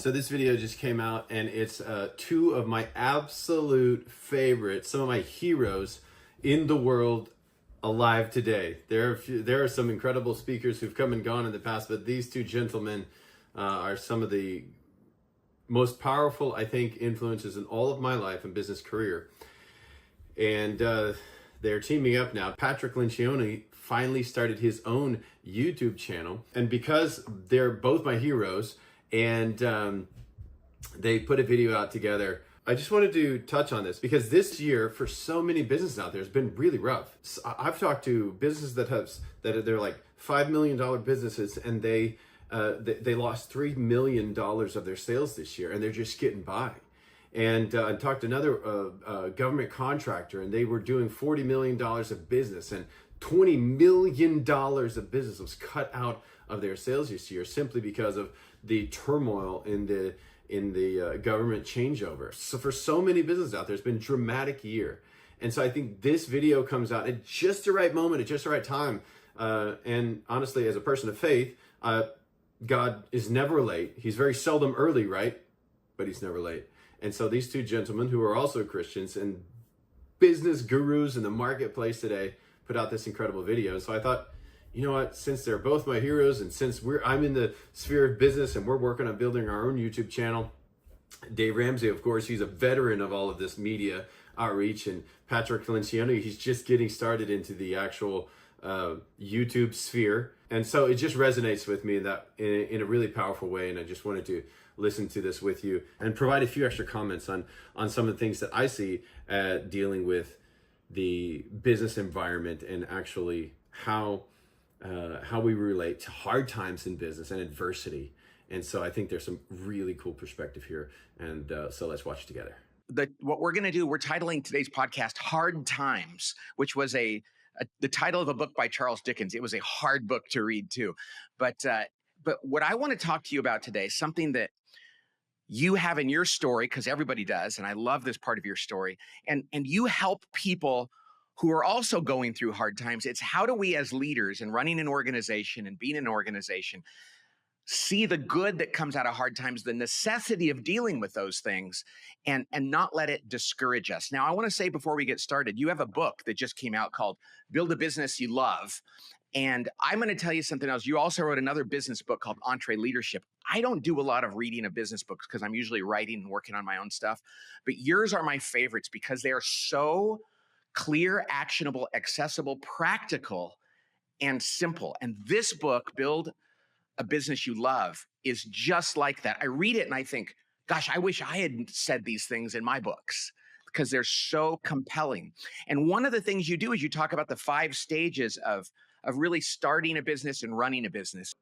So this video just came out, and it's two of my absolute favorites, some of my heroes in the world alive today. There are some incredible speakers who've come and gone in the past, but these two gentlemen are some of the most powerful, I think, influences in all of my life and business career. And they're teaming up now. Patrick Lencioni finally started his own YouTube channel, and because they're both my heroes, and they put a video out together, I just wanted to touch on this because this year for so many businesses out there has been really rough. So I've talked to businesses they're like $5 million businesses, and they lost $3 million of their sales this year, and they're just getting by. And I talked to another government contractor, and they were doing $40 million of business, and $20 million of business was cut out of their sales this year simply because of the turmoil in the government changeover. So for so many businesses out there, it's been a dramatic year. And so I think this video comes out at just the right moment, at just the right time. And honestly, as a person of faith, God is never late. He's very seldom early, right? But he's never late. And so these two gentlemen, who are also Christians and business gurus in the marketplace today, put out this incredible video. So I thought, you know what, since they're both my heroes, and since I'm in the sphere of business and we're working on building our own YouTube channel, Dave Ramsey, of course, he's a veteran of all of this media outreach, and Patrick Lencioni, he's just getting started into the actual YouTube sphere. And so it just resonates with me in a really powerful way. And I just wanted to listen to this with you and provide a few extra comments on some of the things that I see dealing with the business environment, and actually how we relate to hard times in business and adversity. And so I think there's some really cool perspective here. And so let's watch it together. What we're going to do, we're titling today's podcast Hard Times, which was the title of a book by Charles Dickens. It was a hard book to read too. But what I want to talk to you about today, something that you have in your story, because everybody does, and I love this part of your story, and you help people who are also going through hard times. It's how do we as leaders and running an organization and being an organization see the good that comes out of hard times, the necessity of dealing with those things, and not let it discourage us. Now, I want to say before we get started, you have a book that just came out called Build a Business You Love. And I'm going to tell you something else. You also wrote another business book called EntreLeadership. I don't do a lot of reading of business books because I'm usually writing and working on my own stuff. But yours are my favorites because they are so clear, actionable, accessible, practical, and simple. And this book, Build a Business You Love, is just like that. I read it and I think, gosh, I wish I had said these things in my books because they're so compelling. And one of the things you do is you talk about the 5 stages of really starting a business and running a business.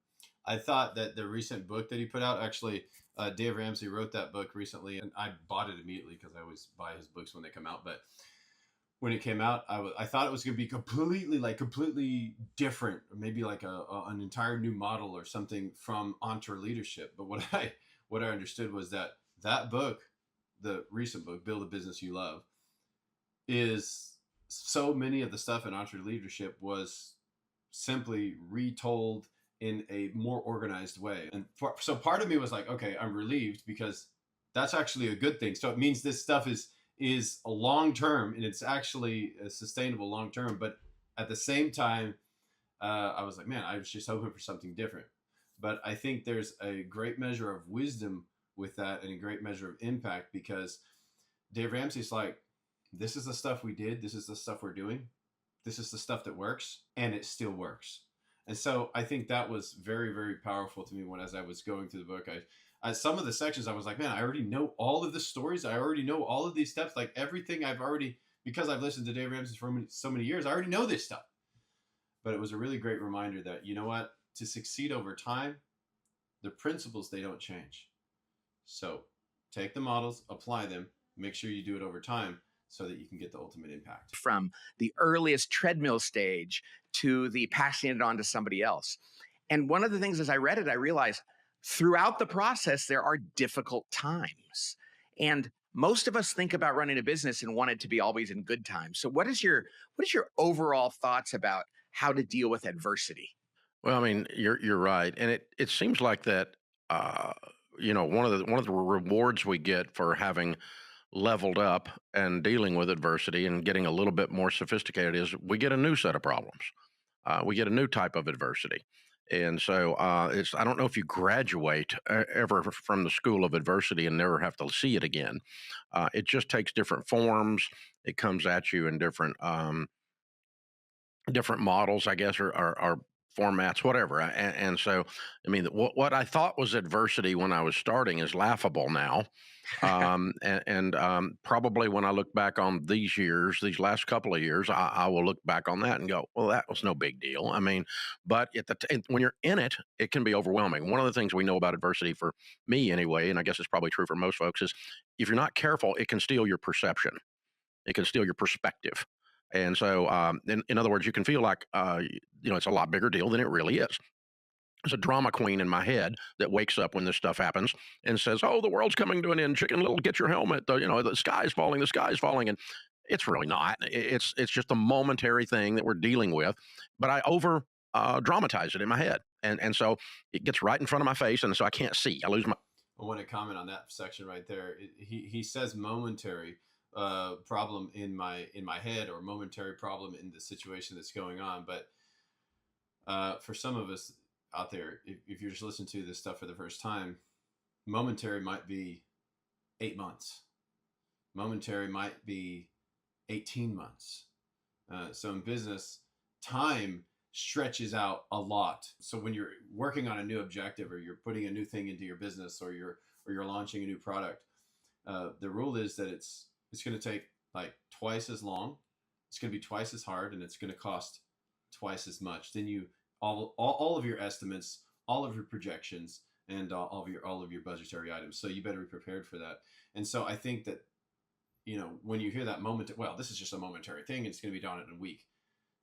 I thought that the recent book that he put out, actually, Dave Ramsey wrote that book recently, and I bought it immediately because I always buy his books when they come out. But when it came out, I thought it was going to be completely different, or maybe like an entire new model or something from EntreLeadership. But what I understood was that book, the recent book, Build a Business You Love, is so many of the stuff in EntreLeadership was simply retold in a more organized way. And so part of me was like, okay, I'm relieved because that's actually a good thing. So it means this stuff is a long-term, and it's actually a sustainable long-term. But at the same time, I was like, man, I was just hoping for something different. But I think there's a great measure of wisdom with that, and a great measure of impact, because Dave Ramsey's like, this is the stuff we did. This is the stuff we're doing. This is the stuff that works, and it still works. And so I think that was very, very powerful to me as I was going through the book. Some of the sections I was like, man, I already know all of the stories. I already know all of these steps, like everything because I've listened to Dave Ramsey for so many years, I already know this stuff. But it was a really great reminder that, you know what, to succeed over time, the principles, they don't change. So take the models, apply them, make sure you do it over time, so that you can get the ultimate impact. From the earliest treadmill stage to the passing it on to somebody else. And one of the things as I read it, I realized throughout the process, there are difficult times. And most of us think about running a business and want it to be always in good times. So what is your overall thoughts about how to deal with adversity? Well, I mean, you're right. And it seems like that one of the rewards we get for having leveled up and dealing with adversity and getting a little bit more sophisticated is we get a new set of problems. We get a new type of adversity. And so it's I don't know if you graduate ever from the school of adversity and never have to see it again. It just takes different forms. It comes at you in different models, I guess, or formats, whatever. And so, I mean, what I thought was adversity when I was starting is laughable now. Probably when I look back on these years, these last couple of years, I will look back on that and go, well, that was no big deal. I mean, but when you're in it, it can be overwhelming. One of the things we know about adversity, for me anyway, and I guess it's probably true for most folks, is if you're not careful, it can steal your perception. It can steal your perspective. And so, in other words, you can feel like, it's a lot bigger deal than it really is. There's a drama queen in my head that wakes up when this stuff happens and says, "Oh, the world's coming to an end. Chicken Little, get your helmet. The sky's falling. The sky's falling." And it's really not. It's just a momentary thing that we're dealing with. But I over dramatize it in my head, and so it gets right in front of my face, and so I can't see. I lose my. I want to comment on that section right there. He says momentary problem in my head, or momentary problem in the situation that's going on. But for some of us out there, if you're just listening to this stuff for the first time, momentary might be 8 months. Momentary might be 18 months. So in business, time stretches out a lot. So when you're working on a new objective, or you're putting a new thing into your business, or you're launching a new product, the rule is that it's going to take like twice as long, it's going to be twice as hard, and it's going to cost twice as much. Then all of your estimates, all of your projections, and all of your budgetary items. So you better be prepared for that. And so I think that, when you hear that moment, well, this is just a momentary thing, and it's going to be done in a week.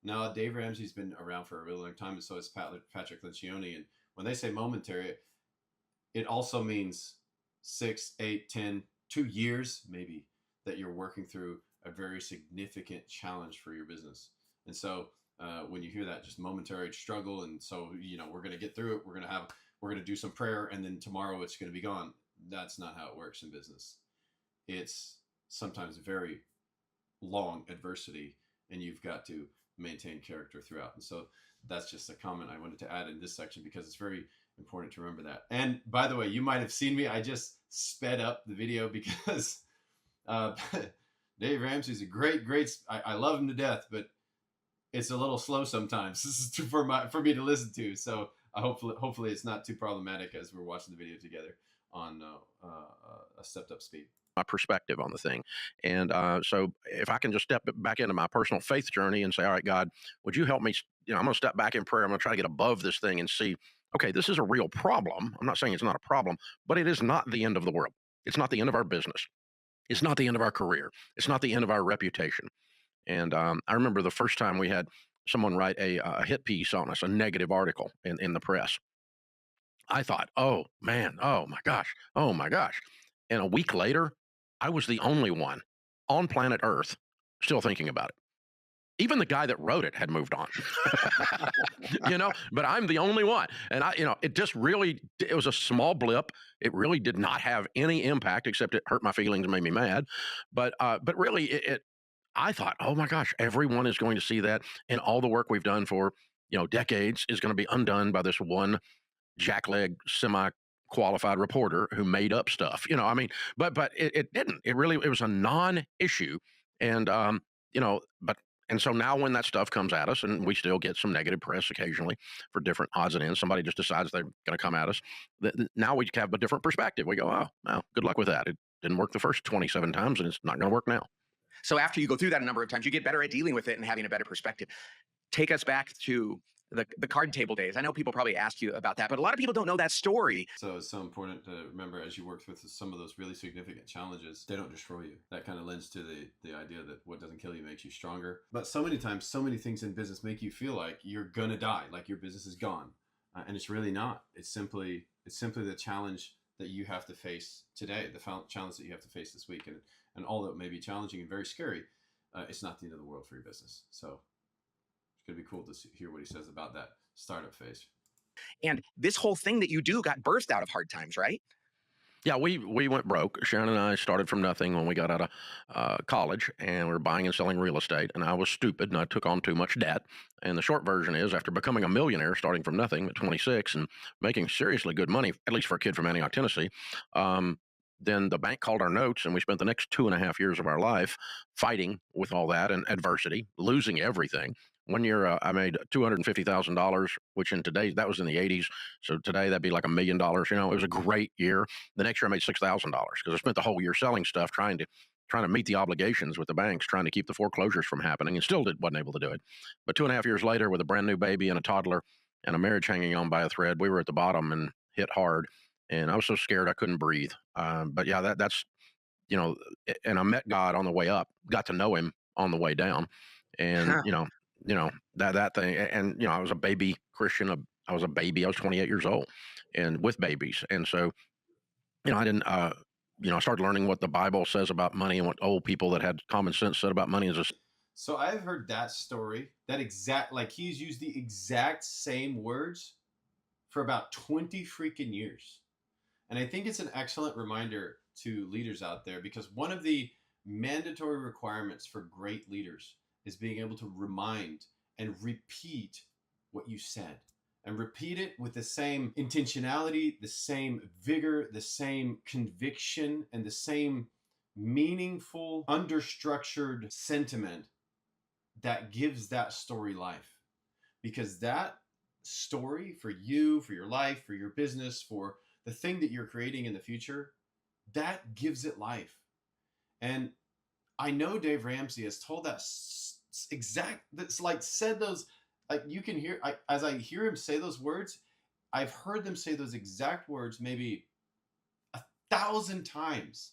Now, Dave Ramsey's been around for a really long time, and so is Patrick Lencioni. And when they say momentary, it also means 6, 8, 10, 2 years maybe, that you're working through a very significant challenge for your business. And so when you hear that, just momentary struggle, and so we're going to get through it. We're going to do some prayer, and then tomorrow it's going to be gone. That's not how it works in business. It's sometimes very long adversity, and you've got to maintain character throughout. And so that's just a comment I wanted to add in this section, because it's very important to remember that. And by the way, you might have seen me. I just sped up the video because Dave Ramsey's a great. I love him to death, but it's a little slow sometimes. This is for me to listen to. So hopefully it's not too problematic as we're watching the video together on a stepped up speed. My perspective on the thing. And so if I can just step back into my personal faith journey and say, all right, God, would you help me? I'm going to step back in prayer. I'm going to try to get above this thing and see, okay, this is a real problem. I'm not saying it's not a problem, but it is not the end of the world. It's not the end of our business. It's not the end of our career. It's not the end of our reputation. And I remember the first time we had someone write a hit piece on us, a negative article in the press. I thought, oh man, oh my gosh, oh my gosh. And a week later, I was the only one on planet Earth still thinking about it. Even the guy that wrote it had moved on, but I'm the only one. And it just really, it was a small blip. It really did not have any impact, except it hurt my feelings and made me mad. But really I thought, oh my gosh, everyone is going to see that. And all the work we've done for, decades is going to be undone by this one jackleg semi-qualified reporter who made up stuff. But it didn't. It was a non-issue, and and so now when that stuff comes at us, and we still get some negative press occasionally for different odds and ends, somebody just decides they're going to come at us. Now we have a different perspective. We go, oh, well, good luck with that. It didn't work the first 27 times, and it's not going to work now. So after you go through that a number of times, you get better at dealing with it and having a better perspective. Take us back to the card table days. I know people probably ask you about that, but a lot of people don't know that story. So it's so important to remember, as you work through some of those really significant challenges, they don't destroy you. That kind of lends to the idea that what doesn't kill you makes you stronger. But so many times, so many things in business make you feel like you're gonna die, like your business is gone, and it's really not. It's simply the challenge that you have to face today, the challenge that you have to face this week, and although it may be challenging and very scary, it's not the end of the world for your business. So it's going to be cool to hear what he says about that startup phase. And this whole thing that you do got birthed out of hard times, right? Yeah, we went broke. Sharon and I started from nothing when we got out of college, and we were buying and selling real estate. And I was stupid, and I took on too much debt. And the short version is, after becoming a millionaire, starting from nothing at 26, and making seriously good money, at least for a kid from Antioch, Tennessee, um, then the bank called our notes, and we spent the next 2.5 years of our life fighting with all that and adversity, losing everything. One year, I made $250,000, which in today's that was in the '80s. So today that'd be like $1 million. It was a great year. The next year I made $6,000 because I spent the whole year selling stuff, trying to meet the obligations with the banks, trying to keep the foreclosures from happening, and still wasn't able to do it. But 2.5 years later, with a brand new baby and a toddler and a marriage hanging on by a thread, we were at the bottom and hit hard. And I was so scared I couldn't breathe. But yeah, that's you know, and I met God on the way up, got to know Him on the way down, and that thing. And I was a baby Christian. I was a baby. I was 28 years old, and with babies, and so I didn't. I started learning what the Bible says about money and what old people that had common sense said about money. So I've heard that story, that exact, like he's used the exact same words for about 20 freaking years. And I think it's an excellent reminder to leaders out there, because one of the mandatory requirements for great leaders is being able to remind and repeat what you said, and repeat it with the same intentionality, the same vigor, the same conviction, and the same meaningful, understructured sentiment that gives that story life. Because that story for you, for your life, for your business, for the thing that you're creating in the future, that gives it life. And I know Dave Ramsey has told that that's like said those, like you can hear, as I hear him say those words, I've heard them say those exact words maybe 1,000 times.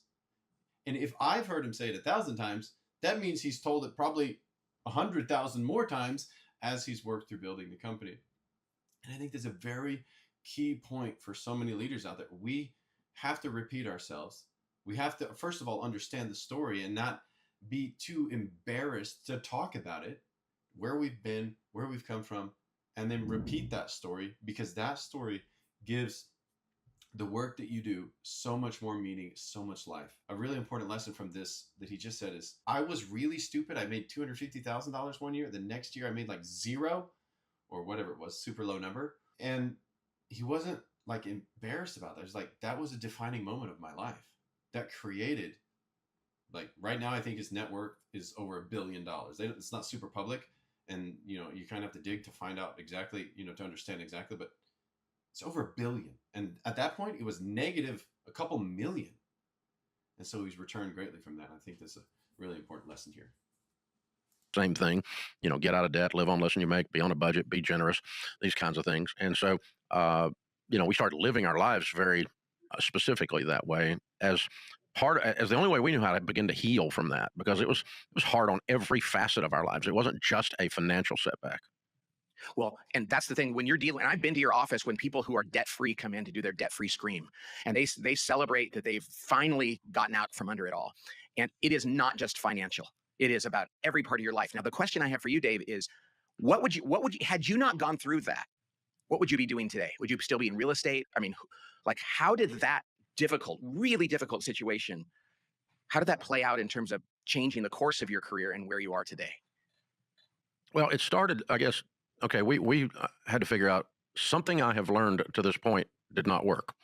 And if I've heard him say it 1,000 times, that means he's told it probably 100,000 more times as he's worked through building the company. And I think there's a very key point for so many leaders out there. We have to repeat ourselves. We have to, first of all, understand the story and not be too embarrassed to talk about it, where we've been, where we've come from, and then repeat that story, because that story gives the work that you do so much more meaning, so much life. A really important lesson from this that he just said is, I was really stupid. I made $250,000 one year. The next year I made like zero, or whatever it was, super low number. And he wasn't like embarrassed about that. It was like, that was a defining moment of my life that created, like right now, I think his net worth is over $1 billion. It's not super public. And, you kind of have to dig to find out exactly, to understand exactly, but it's over $1 billion. And at that point, it was negative a couple million. And so he's returned greatly from that. I think that's a really important lesson here. Same thing, get out of debt, live on less than you make, be on a budget, be generous, these kinds of things. And so, we start living our lives very specifically that way as as the only way we knew how to begin to heal from that, because it was hard on every facet of our lives. It wasn't just a financial setback. Well, and that's the thing when you're dealing. And I've been to your office when people who are debt free come in to do their debt free scream, and they celebrate that they've finally gotten out from under it all. And it is not just financial; it is about every part of your life. Now, the question I have for you, Dave, is what would you had you not gone through that? What would you be doing today? Would you still be in real estate? I mean, like how did that really difficult situation? How did that play out in terms of changing the course of your career and where you are today? Well, it started, I guess. Okay, we had to figure out something I have learned to this point did not work.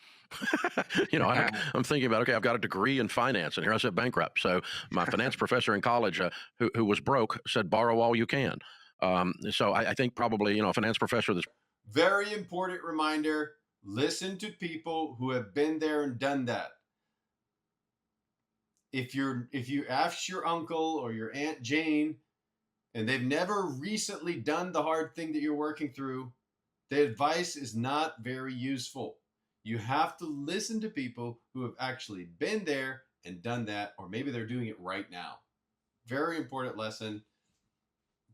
I'm thinking about, okay, I've got a degree in finance, and here I sit bankrupt. So my finance professor in college, who was broke, said, borrow all you can. So I think probably, a finance professor that's very important reminder, listen to people who have been there and done that. If you ask your uncle or your Aunt Jane and they've never recently done the hard thing that you're working through, the advice is not very useful. You have to listen to people who have actually been there and done that, or maybe they're doing it right now. Very important lesson.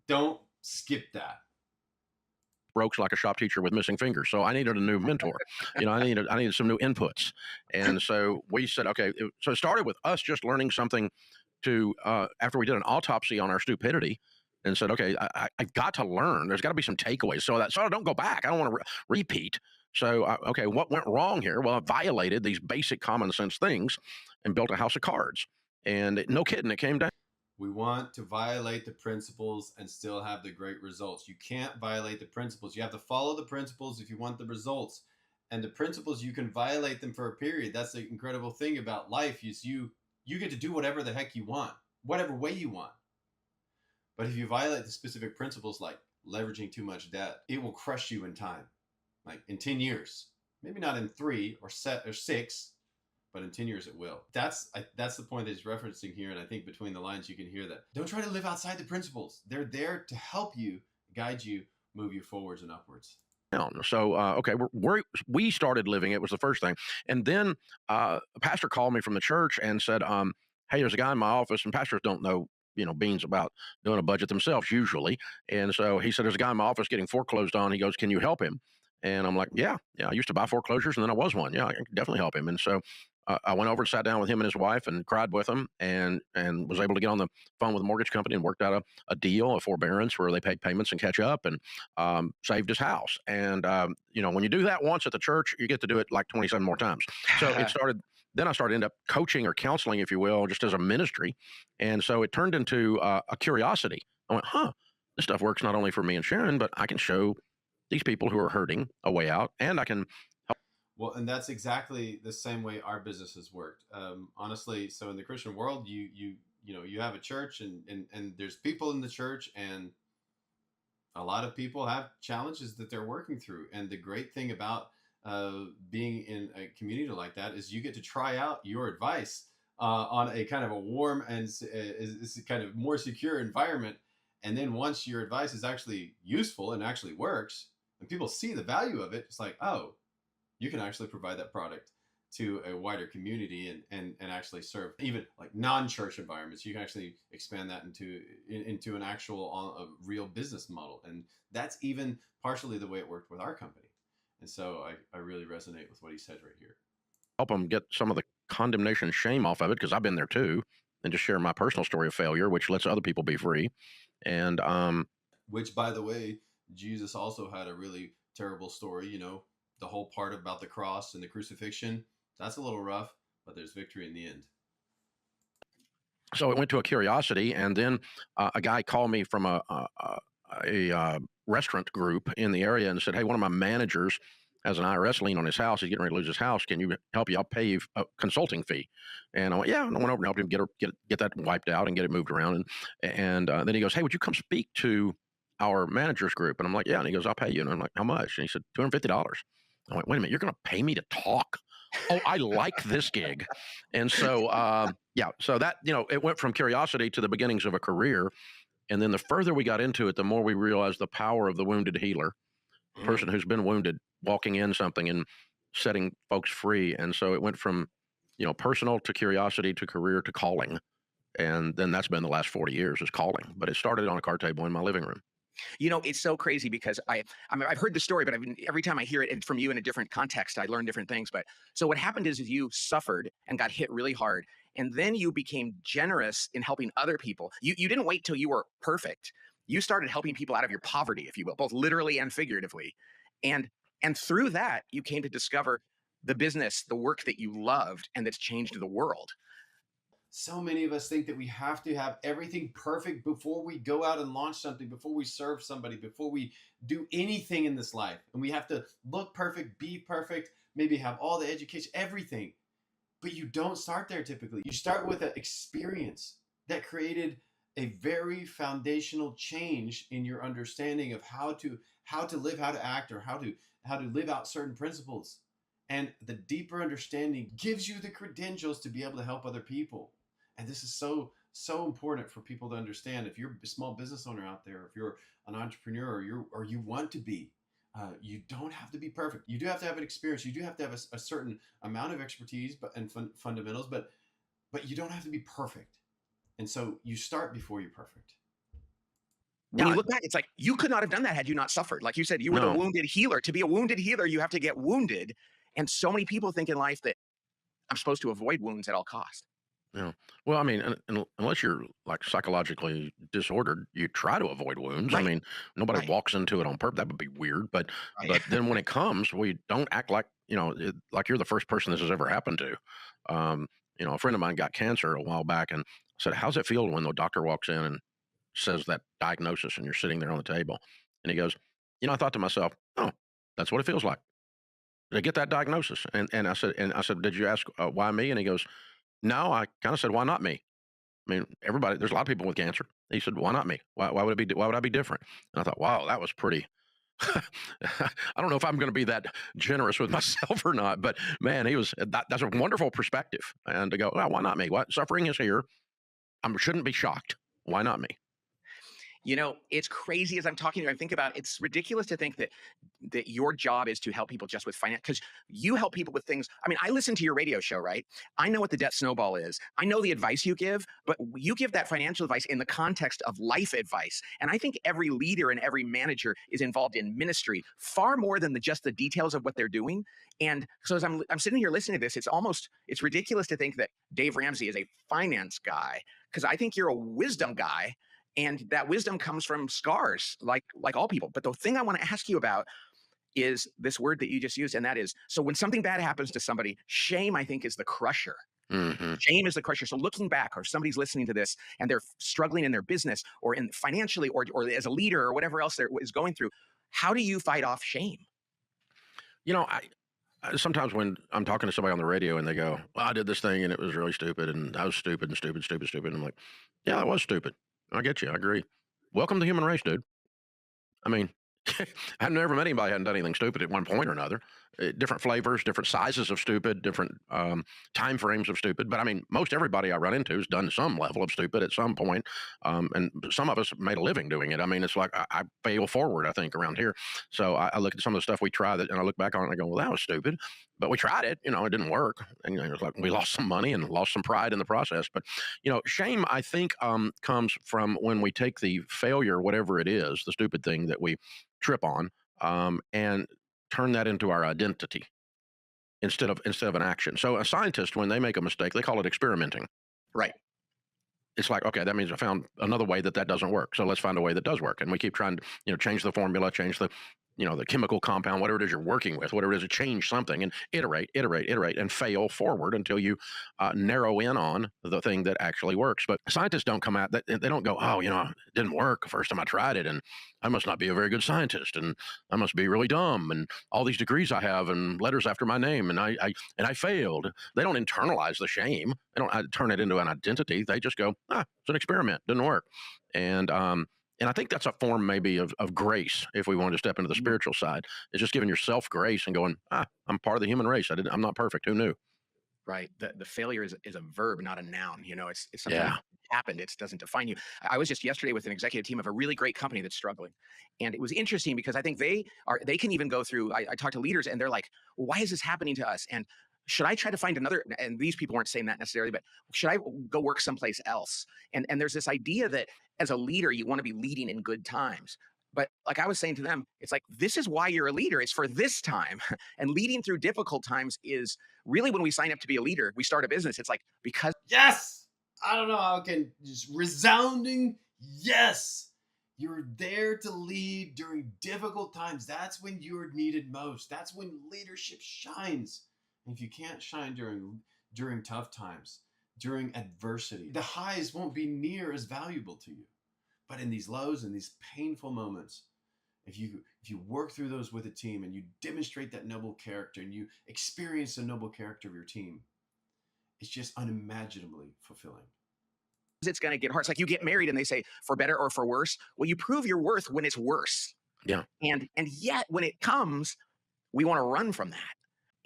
Don't skip that. Broke's like a shop teacher with missing fingers. So I needed a new mentor. I needed some new inputs. And so we said, okay, so it started with us just learning something to, after we did an autopsy on our stupidity, and said, okay, I've got to learn. There's got to be some takeaways so I don't go back. I don't want to repeat. So, okay, what went wrong here? Well, I violated these basic common sense things and built a house of cards. And no kidding, it came down. We want to violate the principles and still have the great results. You can't violate the principles. You have to follow the principles if you want the results. And the principles, you can violate them for a period. That's the incredible thing about life is you get to do whatever the heck you want, whatever way you want. But if you violate the specific principles like leveraging too much debt, it will crush you in time. Like in 10 years, maybe not in 3 or 6, but in 10 years it will. That's the point that he's referencing here. And I think between the lines, you can hear that. Don't try to live outside the principles. They're there to help you, guide you, move you forwards and upwards. So, okay, we started living it was the first thing. And then a pastor called me from the church and said, hey, there's a guy in my office, and pastors don't know, beans about doing a budget themselves usually. And so he said, there's a guy in my office getting foreclosed on. He goes, can you help him? And I'm like, yeah, I used to buy foreclosures, and then I was one. Yeah, I can definitely help him. And so I went over and sat down with him and his wife and cried with him, and was able to get on the phone with a mortgage company and worked out a deal, a forbearance where they paid payments and catch up, and saved his house. And when you do that once at the church, you get to do it like 27 more times. So it started. Then I started end up coaching or counseling, if you will, just as a ministry. And so it turned into a curiosity. I went, this stuff works not only for me and Sharon, but I can show these people who are hurting a way out, and I can help. Well, and that's exactly the same way our business has worked. Honestly, so in the Christian world, you have a church, and there's people in the church, and a lot of people have challenges that they're working through. And the great thing about being in a community like that is you get to try out your advice on a kind of a warm and is kind of more secure environment. And then once your advice is actually useful and actually works, and people see the value of it, it's like, oh, you can actually provide that product to a wider community and actually serve even like non-church environments. You can actually expand that into an actual a real business model. And that's even partially the way it worked with our company. And so I really resonate with what he said right here. Help them get some of the condemnation shame off of it, because I've been there too, and just share my personal story of failure, which lets other people be free. And which, by the way, Jesus also had a really terrible story. The whole part about the cross and the crucifixion, that's a little rough, but there's victory in the end. So it went to a curiosity, and then a guy called me from a restaurant group in the area and said, hey, one of my managers has an IRS lien on his house. He's getting ready to lose his house. Can you help you? I'll pay you a consulting fee. And I went, yeah. And I went over and helped him get that wiped out and get it moved around. And then he goes, hey, would you come speak to our managers group? And I'm like, yeah. And he goes, I'll pay you. And I'm like, how much? And he said, $250. I went, wait a minute, you're going to pay me to talk? Oh, I like this gig. And so, so that, it went from curiosity to the beginnings of a career. And then the further we got into it, the more we realized the power of the wounded healer, the person who's been wounded, walking in something and setting folks free. And so it went from, personal to curiosity to career to calling. And then that's been the last 40 years is calling. But it started on a card table in my living room. It's so crazy because I've heard the story, but every time I hear it from you in a different context, I learn different things. But so what happened is you suffered and got hit really hard, and then you became generous in helping other people. You didn't wait till you were perfect. You started helping people out of your poverty, if you will, both literally and figuratively. And through that, you came to discover the business, the work that you loved, and that's changed the world. So many of us think that we have to have everything perfect before we go out and launch something, before we serve somebody, before we do anything in this life. And we have to look perfect, be perfect, maybe have all the education, everything. But you don't start there typically. You start with an experience that created a very foundational change in your understanding of how to live, how to act, or how to live out certain principles. And the deeper understanding gives you the credentials to be able to help other people. And this is so important for people to understand. If you're a small business owner out there, if you're an entrepreneur, or you want to be, you don't have to be perfect. You do have to have an experience. You do have to have a certain amount of expertise, and fundamentals, but you don't have to be perfect. And so you start before you're perfect. When you look back, it's like you could not have done that had you not suffered. Like you said, you were the wounded healer. To be a wounded healer, you have to get wounded. And so many people think in life that I'm supposed to avoid wounds at all costs. Yeah. Well, I mean, unless you're like psychologically disordered, you try to avoid wounds. I Right, mean, nobody right, walks into it on purpose. That would be weird. right. But then when it comes, we don't act like like you're the first person this has ever happened to. Um, a friend of mine got cancer a while back, and said, "How's it feel when the doctor walks in and says that diagnosis, and you're sitting there on the table?" And he goes, "I thought to myself, oh, that's what it feels like to get that diagnosis." And I said, "Did you ask why me?" And he goes, "No, I kind of said, why not me? I mean, everybody, there's a lot of people with cancer." He said, "Why not me? Why would it be? Why would I be different?" And I thought, wow, that was pretty. I don't know if I'm going to be that generous with myself or not, but man, that's a wonderful perspective. And to go, well, why not me? What suffering is here? I shouldn't be shocked. Why not me? It's crazy as I'm talking to you. I think about it's ridiculous to think that your job is to help people just with finance because you help people with things. I mean, I listen to your radio show, right? I know what the debt snowball is. I know the advice you give, but you give that financial advice in the context of life advice. And I think every leader and every manager is involved in ministry far more than just the details of what they're doing. And so as I'm sitting here listening to this, it's ridiculous to think that Dave Ramsey is a finance guy because I think you're a wisdom guy and that wisdom comes from scars like all people. But the thing I want to ask you about is this word that you just used, and that is, so when something bad happens to somebody, shame, I think, is the crusher. Hmm. Shame is the crusher. So looking back, or if somebody's listening to this and they're struggling in their business or in financially or as a leader or whatever else they're is going through, how do you fight off shame? You know, sometimes when I'm talking to somebody on the radio and they go, "Well, I did this thing and it was really stupid and I was stupid and stupid, stupid, stupid." I'm like, "Yeah, that was stupid. I get you. I agree. Welcome to the human race, dude." I mean, I've never met anybody who hadn't done anything stupid at one point or another. Different flavors, different sizes of stupid, different time frames of stupid. But I mean, most everybody I run into has done some level of stupid at some point, and some of us made a living doing it. I mean, it's like I fail forward, I think, around here. So I look at some of the stuff we tried, and I look back on it and I go, "Well, that was stupid," but we tried it. It didn't work, and it's like we lost some money and lost some pride in the process. But shame, I think, comes from when we take the failure, whatever it is, the stupid thing that we trip on, and turn that into our identity instead of an action. So a scientist, when they make a mistake, they call it experimenting. Right. It's like, okay, that means I found another way that doesn't work. So let's find a way that does work. And we keep trying to, change the formula, change the chemical compound, whatever it is you're working with, whatever it is, to change something and iterate, iterate, iterate, and fail forward until you narrow in on the thing that actually works. But scientists don't come out, they don't go, oh, it didn't work the first time I tried it. And I must not be a very good scientist. And I must be really dumb. And all these degrees I have and letters after my name. And I failed. They don't internalize the shame. They don't turn it into an identity. They just go, it's an experiment. Didn't work. And, and I think that's a form maybe of grace if we want to step into the Mhm. spiritual side. It's just giving yourself grace and going, I'm part of the human race. I'm not perfect. Who knew? Right. The failure is a verb, not a noun. It's something that Yeah. happened. It doesn't define you. I was just yesterday with an executive team of a really great company that's struggling. And it was interesting because I think they can even go through, I talk to leaders and they're like, well, why is this happening to us? And should I try to find another, and these people weren't saying that necessarily, but should I go work someplace else? And there's this idea that as a leader, you want to be leading in good times. But like I was saying to them, it's like, this is why you're a leader. It's for this time. And leading through difficult times is really when we sign up to be a leader, we start a business. It's like because Yes! I don't know how I can just resounding yes. You're there to lead during difficult times. That's when you're needed most. That's when leadership shines. And if you can't shine during tough times, during adversity, the highs won't be near as valuable to you. But in these lows and these painful moments, if you work through those with a team and you demonstrate that noble character and you experience the noble character of your team, it's just unimaginably fulfilling. it's going to get hard. It's like you get married and they say for better or for worse. Well, you prove your worth when it's worse. Yeah. And yet when it comes, we want to run from that.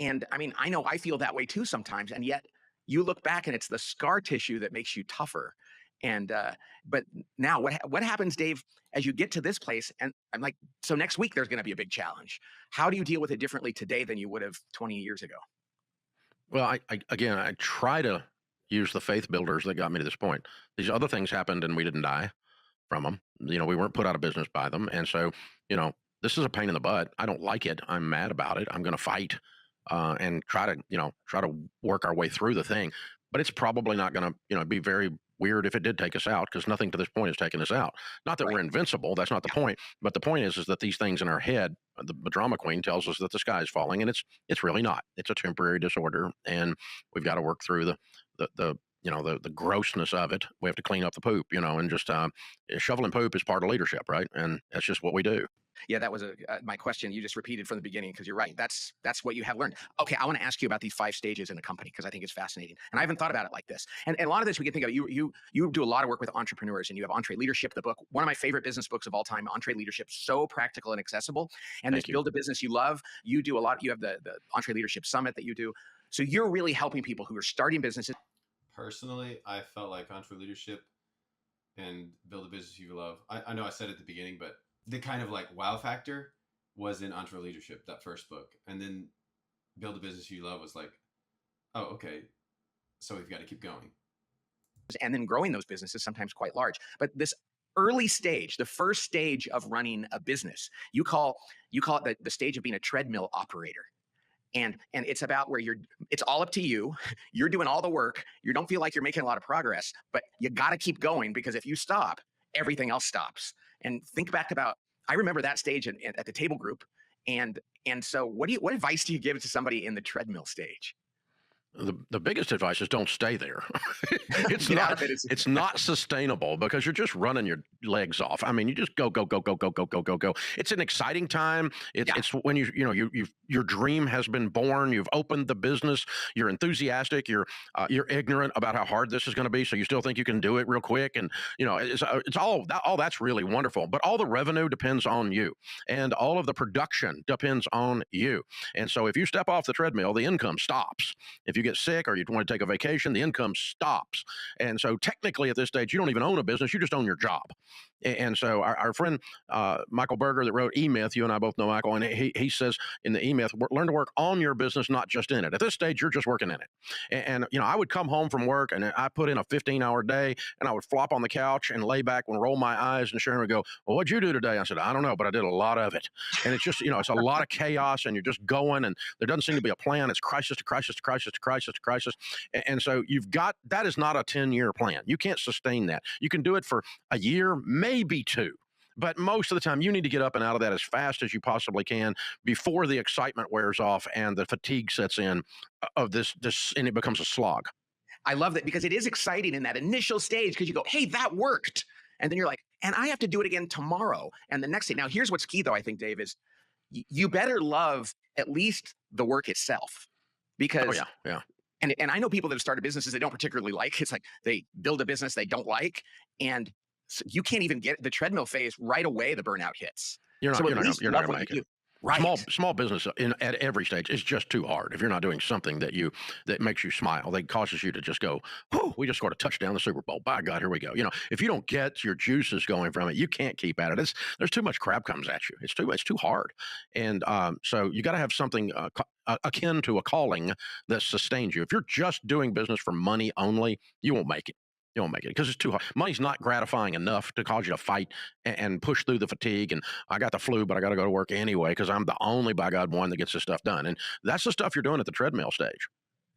And I mean, I know I feel that way too sometimes. And yet you look back and it's the scar tissue that makes you tougher. And but now what happens, Dave, as you get to this place? And I'm like, so next week there's going to be a big challenge. How do you deal with it differently today than you would have 20 years ago? Well, I try to use the faith builders that got me to this point. These other things happened and we didn't die from them. We weren't put out of business by them. And so, this is a pain in the butt. I don't like it. I'm mad about it. I'm going to fight and try to work our way through the thing. but it's probably not going to be very weird if it did take us out, because nothing to this point has taken us out. Not that Right. we're invincible. That's not the point. But the point is that these things in our head, the drama queen tells us that the sky is falling, and it's really not. It's a temporary disorder, and we've got to work through the grossness of it. We have to clean up the poop, and just shoveling poop is part of leadership, right? And that's just what we do. Yeah, that was my question. You just repeated from the beginning because you're right. That's what you have learned. Okay, I want to ask you about these 5 stages in a company because I think it's fascinating, and I haven't thought about it like this. And a lot of this we can think of. You do a lot of work with entrepreneurs, and you have Entre Leadership, the book, one of my favorite business books of all time. Entre Leadership, so practical and accessible. And this Thank you. Build a Business You Love. You do a lot. You have the Entre Leadership Summit that you do. So you're really helping people who are starting businesses. Personally, I felt like Entre Leadership and Build a Business You Love. I know I said it at the beginning, but the kind of like wow factor was in Entre Leadership, that first book. And then Build a Business You Love was like, oh, okay, so we've got to keep going. And then growing those businesses, sometimes quite large. But this early stage, the first stage of running a business, you call it the stage of being a treadmill operator. And it's about where it's all up to you. You're doing all the work. You don't feel like you're making a lot of progress, but you got to keep going, because if you stop, everything else stops. And think back about, I remember that stage at the table group. And so what advice do you give to somebody in the treadmill stage? The biggest advice is don't stay there. Get out of it. It's not sustainable, because you're just running your legs off. I mean, you just go go go go go go go go go. It's an exciting time. It's when your dream has been born. You've opened the business. You're enthusiastic. You're ignorant about how hard this is going to be, so you still think you can do it real quick. And it's all that's really wonderful. But all the revenue depends on you, and all of the production depends on you. And so if you step off the treadmill, the income stops. If you get sick or you want to take a vacation, the income stops. And so technically at this stage, you don't even own a business, you just own your job. And so our friend Michael Berger, that wrote E-Myth, you and I both know Michael, and he says in the E-Myth, learn to work on your business, not just in it. At this stage, you're just working in it. And I would come home from work and I put in a 15-hour day, and I would flop on the couch and lay back and roll my eyes, and Sharon would go, well, what'd you do today? I said, I don't know, but I did a lot of it. And it's just, it's a lot of chaos, and you're just going, and there doesn't seem to be a plan. It's crisis to crisis to crisis to crisis to crisis. And so that is not a 10-year plan. You can't sustain that. You can do it for a year, maybe 2. But most of the time, you need to get up and out of that as fast as you possibly can before the excitement wears off and the fatigue sets in of this, and it becomes a slog. I love that, because it is exciting in that initial stage, because you go, hey, that worked. And then you're like, and I have to do it again tomorrow and the next day. Now, here's what's key, though, I think, Dave, is you better love at least the work itself. Because yeah. And I know people that have started businesses they don't particularly like. It's like they build a business they don't like, and so you can't even get the treadmill phase right away. The burnout hits. You're not going to make it. Right. Small business at every stage is just too hard. If you're not doing something that makes you smile, that causes you to just go, "Whew, we just scored a touchdown, the Super Bowl. By God, here we go." If you don't get your juices going from it, you can't keep at it. There's too much crap comes at you. It's too hard. And so you got to have something akin to a calling that sustains you. If you're just doing business for money only, you won't make it. You won't make it because it's too hard. Money's not gratifying enough to cause you to fight and push through the fatigue. And I got the flu, but I got to go to work anyway because I'm the only, by God, one that gets this stuff done. And that's the stuff you're doing at the treadmill stage.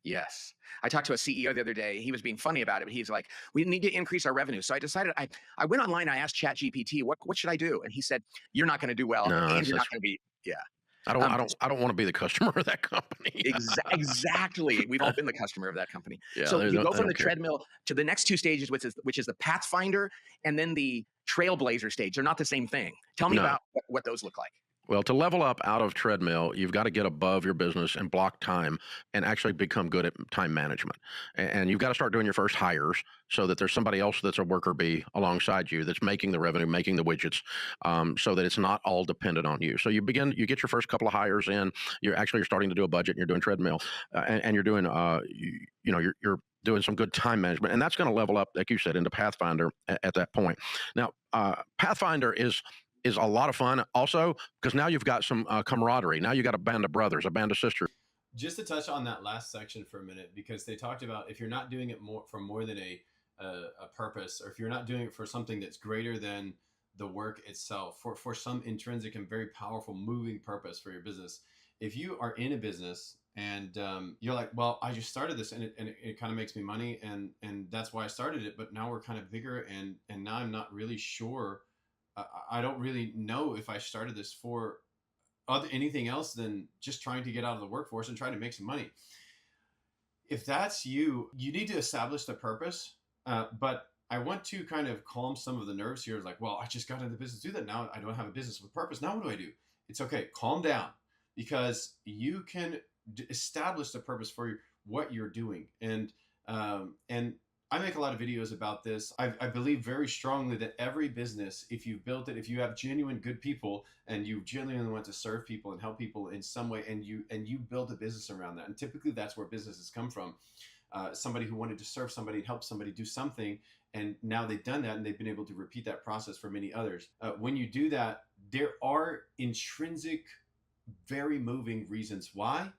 Yes. I talked to a CEO the other day. He was being funny about it, but he's like, we need to increase our revenue. So I decided, I went online, I asked ChatGPT, what should I do? And he said, you're not going to do well. No, and you're not going to be, I don't want to be the customer of that company. Exactly. We've all been the customer of that company. Yeah, so you go from the treadmill to the next 2 stages, which is the Pathfinder and then the Trailblazer stage. They're not the same thing. Tell me about what those look like. Well, to level up out of treadmill, you've got to get above your business and block time and actually become good at time management. And you've got to start doing your first hires so that there's somebody else that's a worker bee alongside you that's making the revenue, making the widgets, so that it's not all dependent on you. So you get your first couple of hires in. You're starting to do a budget, and you're doing treadmill, and you're doing you're doing some good time management, and that's going to level up, like you said, into Pathfinder at that point. Now, Pathfinder is a lot of fun also because now you've got some camaraderie. Now you got a band of brothers, a band of sisters. Just to touch on that last section for a minute, because they talked about if you're not doing it for more than a purpose, or if you're not doing it for something that's greater than the work itself, for some intrinsic and very powerful moving purpose for your business. If you are in a business and you're like, well, I just started this, and it kind of makes me money, and that's why I started it. But now we're kind of bigger, and now I'm not really sure. I don't really know if I started this for anything else than just trying to get out of the workforce and trying to make some money. If that's you, you need to establish the purpose. But I want to kind of calm some of the nerves here. Like, well, I just got into the business to do that. Now I don't have a business with purpose. Now what do I do? It's okay. Calm down, because you can establish the purpose for what you're doing. And I make a lot of videos about this. I believe very strongly that every business, if you built it, if you have genuine good people and you genuinely want to serve people and help people in some way, and you build a business around that, and typically that's where businesses come from. Somebody who wanted to serve somebody and help somebody do something, and now they've done that and they've been able to repeat that process for many others. When you do that, there are intrinsic, very moving reasons why,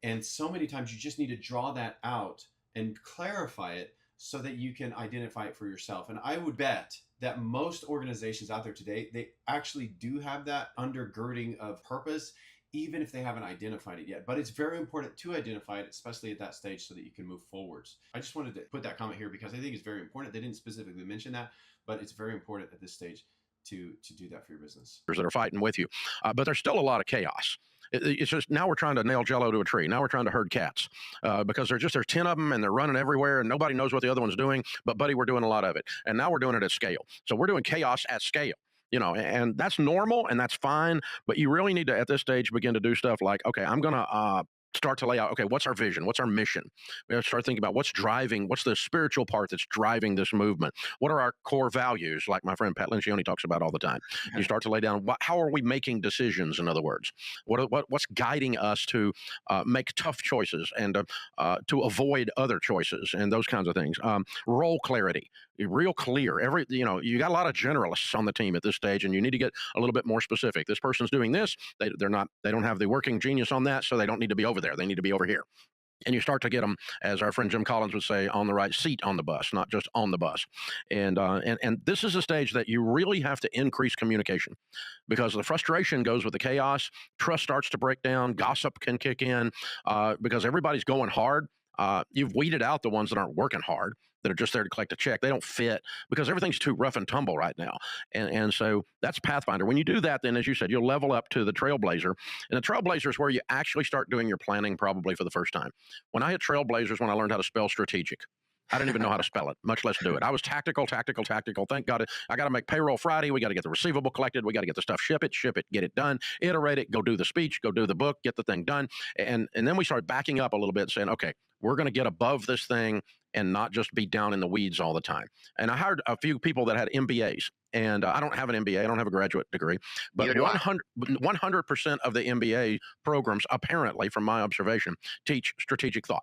and so many times you just need to draw that out and clarify it so that you can identify it for yourself. And I would bet that most organizations out there today, they actually do have that undergirding of purpose, even if they haven't identified it yet. But it's very important to identify it, especially at that stage, so that you can move forwards. I just wanted to put that comment here because I think it's very important. They didn't specifically mention that, but it's very important at this stage to do that for your business. That are fighting with you. But there's still a lot of chaos. It's just now we're trying to nail jello to a tree. Now we're trying to herd cats because there's 10 of them and they're running everywhere and nobody knows what the other one's doing. But buddy, we're doing a lot of it. And now we're doing it at scale. So we're doing chaos at scale. And that's normal and that's fine. But you really need to, at this stage, begin to do stuff like, okay, I'm going to start to lay out, okay, what's our vision? What's our mission? We have to start thinking about what's the spiritual part that's driving this movement? What are our core values, like my friend Pat Lencioni talks about all the time? You start to lay down, how are we making decisions, in other words? What's guiding us to make tough choices and to avoid other choices and those kinds of things? Role clarity. Real clear. You got a lot of generalists on the team at this stage, and you need to get a little bit more specific. This person's doing this. They don't have the working genius on that, so they don't need to be over there. They need to be over here. And you start to get them, as our friend Jim Collins would say, on the right seat on the bus, not just on the bus. And this is a stage that you really have to increase communication, because the frustration goes with the chaos. Trust starts to break down. Gossip can kick in because everybody's going hard. You've weeded out the ones that aren't working hard, that are just there to collect a check. They don't fit because everything's too rough and tumble right now. And so that's Pathfinder. When you do that, then, as you said, you'll level up to the Trailblazer. And the Trailblazer is where you actually start doing your planning probably for the first time. When I hit Trailblazers, when I learned how to spell strategic. I didn't even know how to spell it, much less do it. I was tactical. Thank God. I got to make payroll Friday. We got to get the receivable collected. We got to get the stuff, ship it, get it done, iterate it, go do the speech, go do the book, get the thing done. And then we started backing up a little bit, saying, okay, we're going to get above this thing and not just be down in the weeds all the time. And I hired a few people that had MBAs. And I don't have an MBA. I don't have a graduate degree. But 100% of the MBA programs, apparently, from my observation, teach strategic thought.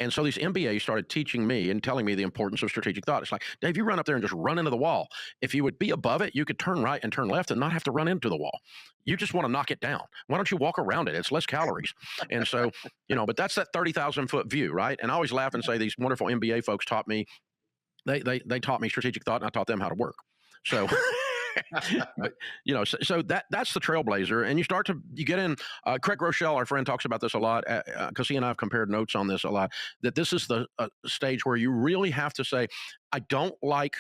And so these MBAs started teaching me and telling me the importance of strategic thought. It's like, Dave, you run up there and just run into the wall. If you would be above it, you could turn right and turn left and not have to run into the wall. You just want to knock it down. Why don't you walk around it? It's less calories. And so, but that's that 30,000 foot view, right? And I always laugh and say these wonderful MBA folks taught me, they taught me strategic thought, and I taught them how to work. So... but so that's the Trailblazer, and you get in. Craig Rochelle, our friend, talks about this a lot because he and I have compared notes on this a lot. That this is the stage where you really have to say, I don't like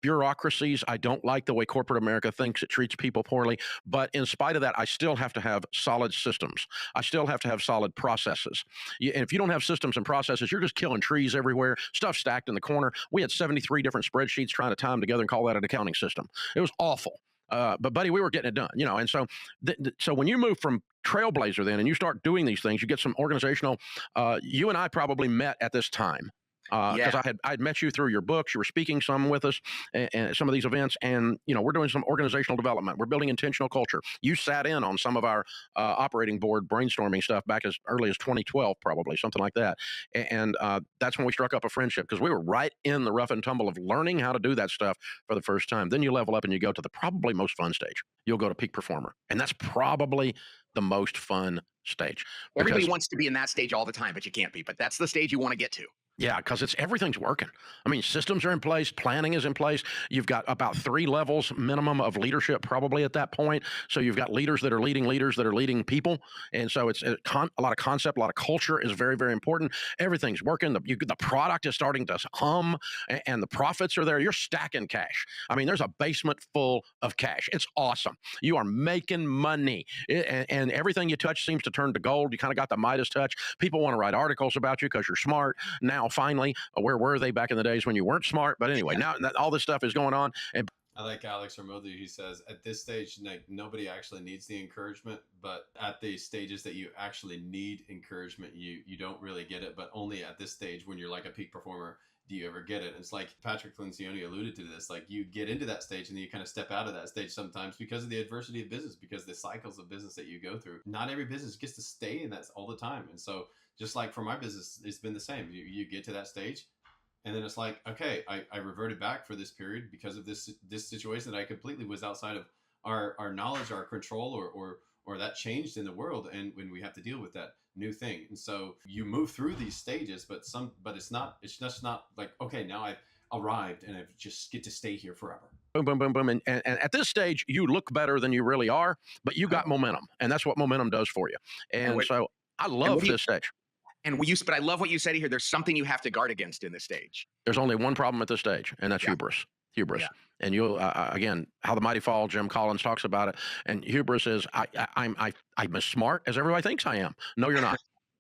bureaucracies. I don't like the way corporate America thinks it treats people poorly. But in spite of that, I still have to have solid systems. I still have to have solid processes. And if you don't have systems and processes, you're just killing trees everywhere, stuff stacked in the corner. We had 73 different spreadsheets trying to tie them together and call that an accounting system. It was awful. But buddy, we were getting it done, and so so when you move from Trailblazer then and you start doing these things, you get some organizational. You and I probably met at this time. Because I had met you through your books. You were speaking some with us and some of these events, and we're doing some organizational development. We're building intentional culture. You sat in on some of our operating board brainstorming stuff back as early as 2012, probably something like that. And that's when we struck up a friendship, because we were right in the rough and tumble of learning how to do that stuff for the first time. Then you level up and you go to the probably most fun stage. You'll go to peak performer, and that's probably the most fun stage. Everybody wants to be in that stage all the time, but you can't be. But that's the stage you want to get to. Yeah, because everything's working. I mean, systems are in place, planning is in place. You've got about 3 levels minimum of leadership, probably at that point. So you've got leaders that are leading people, and so it's a lot of concept, a lot of culture is very, very important. Everything's working. The product is starting to hum, and the profits are there. You're stacking cash. I mean, there's a basement full of cash. It's awesome. You are making money, and everything you touch seems to turn to gold. You kind of got the Midas touch. People want to write articles about you because you're smart. Now, finally, where were they back in the days when you weren't smart? But anyway, now all this stuff is going on. And I like Alex Ramothi. He says at this stage, like, nobody actually needs the encouragement, but at the stages that you actually need encouragement, you don't really get it. But only at this stage, when you're like a peak performer, do you ever get it. And it's like Patrick Lencioni alluded to this. Like, you get into that stage and then you kind of step out of that stage sometimes because of the adversity of business, because the cycles of business that you go through. Not every business gets to stay in that all the time. And so, just like for my business, it's been the same. You get to that stage, and then it's like, okay, I reverted back for this period because of this situation that I completely was outside of our knowledge, our control, or that changed in the world, and when we have to deal with that new thing. And so you move through these stages, but it's just not like, okay, now I've arrived and I just get to stay here forever. boom, boom, boom, boom. And at this stage, you look better than you really are, but you got momentum, and that's what momentum does for you. And so I love this stage. But I love what you said here. There's something you have to guard against in this stage. There's only one problem at this stage, and that's hubris. Hubris. Yeah. And you'll again, How the Mighty Fall. Jim Collins talks about it. And hubris is I'm as smart as everybody thinks I am. No, you're not.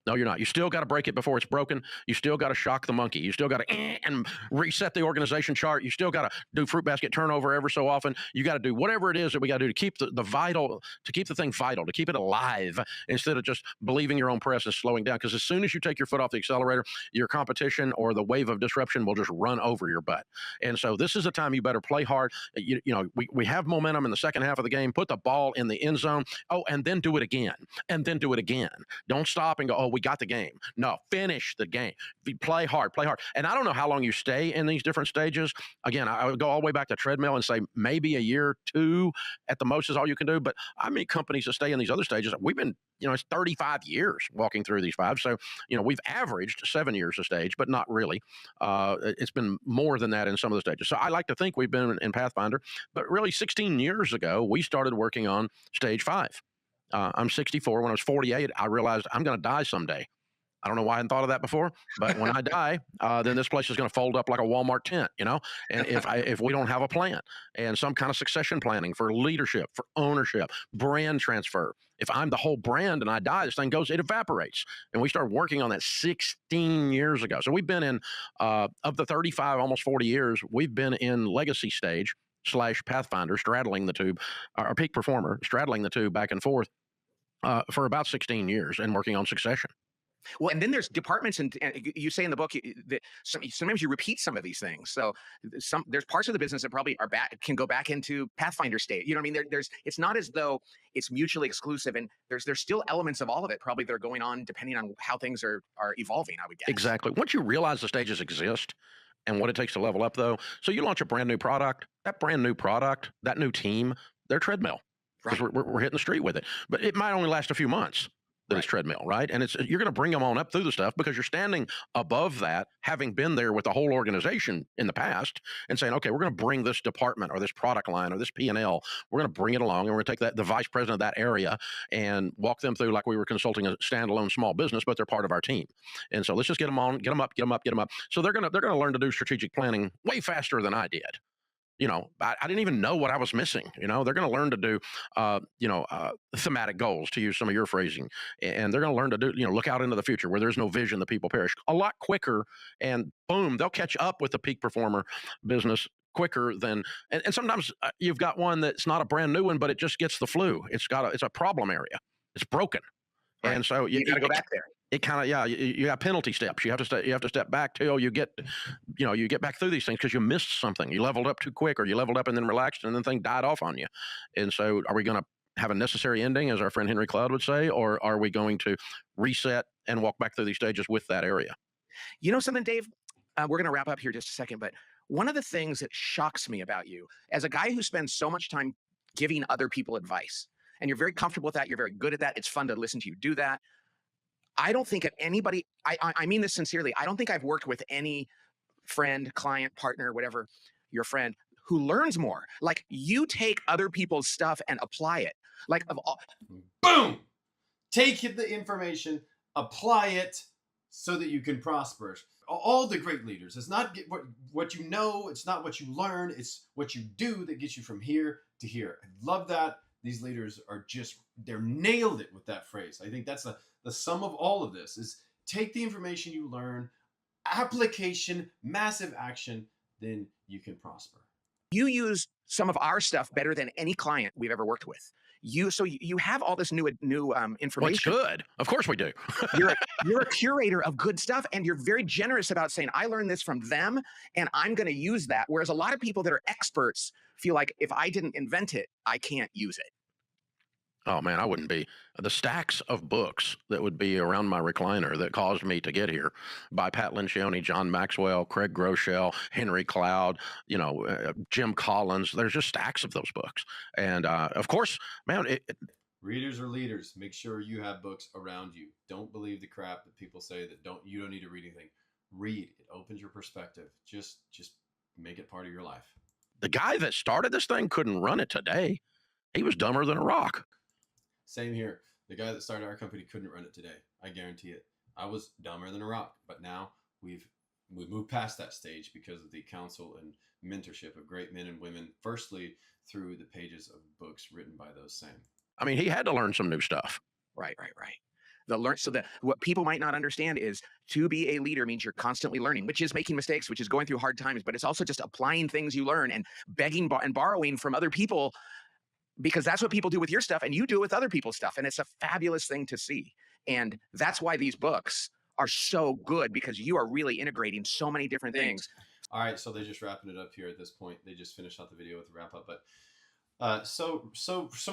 No, you're not. You still got to break it before it's broken. You still got to shock the monkey. You still got to and reset the organization chart. You still got to do fruit basket turnover ever so often. You got to do whatever it is that we got to do to keep the vital, to keep the thing vital, to keep it alive, instead of just believing your own press is slowing down. Because as soon as you take your foot off the accelerator, your competition or the wave of disruption will just run over your butt. And so this is a time you better play hard. You know, we have momentum in the second half of the game. Put the ball in the end zone. Oh, and then do it again. And then do it again. Don't stop and go, oh, we got the game. No, finish the game. Play hard, play hard. And I don't know how long you stay in these different stages. Again, I would go all the way back to treadmill and say maybe a year, 2 at the most is all you can do. But I mean, companies that stay in these other stages, we've been, it's 35 years walking through these 5. So, we've averaged 7 years a stage, but not really. It's been more than that in some of the stages. So I like to think we've been in Pathfinder, but really 16 years ago, we started working on stage 5. I'm 64. When I was 48, I realized I'm going to die someday. I don't know why I hadn't thought of that before, but when I die, then this place is going to fold up like a Walmart tent, and if we don't have a plan and some kind of succession planning for leadership, for ownership, brand transfer. If I'm the whole brand and I die, this thing it evaporates. And we started working on that 16 years ago. So we've been in, of the 35, almost 40 years, we've been in legacy stage / Pathfinder, straddling the two, our peak performer, straddling the two back and forth for about 16 years and working on succession. Well, and then there's departments, and you say in the book that sometimes you repeat some of these things. So there's parts of the business that probably can go back into Pathfinder state. You know what I mean? It's not as though it's mutually exclusive, and there's still elements of all of it probably that are going on depending on how things are evolving, I would guess. Exactly. Once you realize the stages exist and what it takes to level up, though, so you launch a brand new product, that new team, they're treadmill. Because we're hitting the street with it. But it might only last a few months. It's treadmill, right? And you're going to bring them on up through the stuff because you're standing above that, having been there with the whole organization in the past, and saying, okay, we're going to bring this department or this product line or this P&L, we're going to bring it along, and we're going to take the vice president of that area and walk them through like we were consulting a standalone small business, but they're part of our team. And so let's just get them on, get them up. So they're going to learn to do strategic planning way faster than I did. I didn't even know what I was missing. They're going to learn to do, thematic goals, to use some of your phrasing, and they're going to learn to do, look out into the future where there's no vision, the people perish a lot quicker, and boom, they'll catch up with the peak performer business quicker than, and sometimes you've got one that's not a brand new one, but it just gets the flu. It's a problem area. It's broken. Right. And so you got to go back there. It kind of, you got penalty steps. You have to step back till you get back through these things because you missed something. You leveled up too quick, or you leveled up and then relaxed, and then the thing died off on you. And so, are we going to have a necessary ending, as our friend Henry Cloud would say, or are we going to reset and walk back through these stages with that area? You know something, Dave? We're going to wrap up here just a second, but one of the things that shocks me about you, as a guy who spends so much time giving other people advice, and you're very comfortable with that, you're very good at that, it's fun to listen to you do that. I don't think of anybody, I mean this sincerely, I don't think I've worked with any friend, client, partner, whatever, your friend, who learns more. Like you take other people's stuff and apply it. Like of all, Boom! Take the information, apply it so that you can prosper. All the great leaders, it's not what you know, it's not what you learn, it's what you do that gets you from here to here. I love that. These leaders are just, they're nailed it with that phrase. I think that's the sum of all of this is take the information you learn, application, massive action, then you can prosper. you use some of our stuff better than any client we've ever worked with. You have all this new Well, it's information. good. Of course we do. You're a curator of good stuff, and you're very generous about saying, I learned this from them, and I'm going to use that. Whereas a lot of people that are experts feel like if I didn't invent it, I can't use it. Oh man, I wouldn't be. The stacks of books that would be around my recliner that caused me to get here by Pat Lencioni, John Maxwell, Craig Groeschel, Henry Cloud, Jim Collins. There's just stacks of those books. And of course, man, Readers are leaders. Make sure you have books around you. Don't believe the crap that people say that you don't need to read anything. Read. It opens your perspective. Just make it part of your life. the guy that started this thing couldn't run it today. He was dumber than a rock. Same here. The guy that started our company couldn't run it today. I guarantee it. I was dumber than a rock, but now we've moved past that stage because of the counsel and mentorship of great men and women, firstly through the pages of books written by those same. I mean, he had to learn some new stuff. Right. What people might not understand is to be a leader means you're constantly learning, which is making mistakes, which is going through hard times, but it's also just applying things you learn and begging and borrowing from other people, because that's what people do with your stuff and you do with other people's stuff. And it's a fabulous thing to see. And that's why these books are so good, because you are really integrating so many different things. All right, so they're just wrapping it up here at this point. They just finished out the video with the wrap up, but so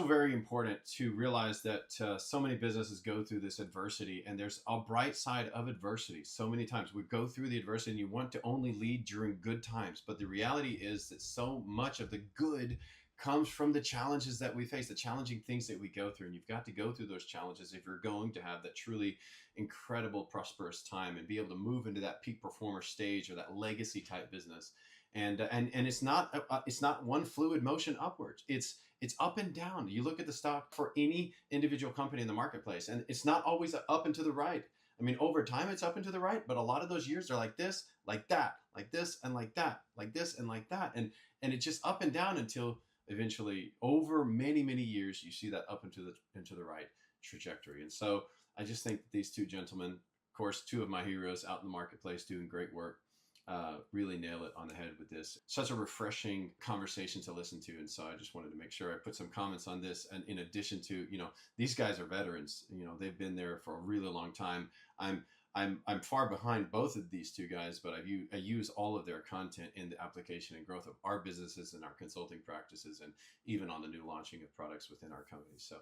very important to realize that so many businesses go through this adversity, and there's a bright side of adversity. So many times we go through the adversity and you want to only lead during good times, but the reality is that so much of the good comes from the challenges that we face, the challenging things that we go through. And you've got to go through those challenges if you're going to have that truly incredible, prosperous time and be able to move into that peak performer stage or that legacy type business. And it's not one fluid motion upwards. It's up and down. You look at the stock for any individual company in the marketplace, and it's not always up and to the right. I mean, over time it's up and to the right, but a lot of those years are like this, like that, like this, and like that, like this, and like that. And it's just up and down until eventually over many, many years, you see that up into the right trajectory. And so I just think that these two gentlemen, of course, two of my heroes out in the marketplace doing great work, really nail it on the head with this. Such a refreshing conversation to listen to. And so I just wanted to make sure I put some comments on this. And in addition to, these guys are veterans, they've been there for a really long time. I'm far behind both of these two guys, but I use all of their content in the application and growth of our businesses and our consulting practices, and even on the new launching of products within our company. So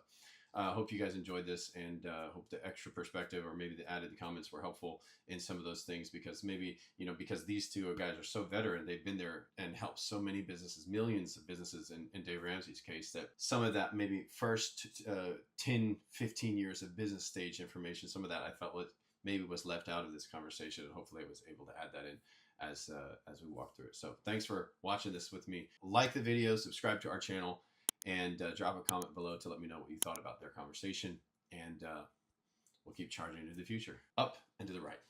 I hope you guys enjoyed this, and hope the extra perspective or maybe the added comments were helpful in some of those things, because maybe, because these two guys are so veteran, they've been there and helped so many businesses, millions of businesses in Dave Ramsey's case, that some of that maybe first 10, 15 years of business stage information, some of that I felt maybe was left out of this conversation, and hopefully I was able to add that in as we walk through it. So thanks for watching this with me. Like the video, subscribe to our channel, and drop a comment below to let me know what you thought about their conversation, and we'll keep charging into the future, up and to the right.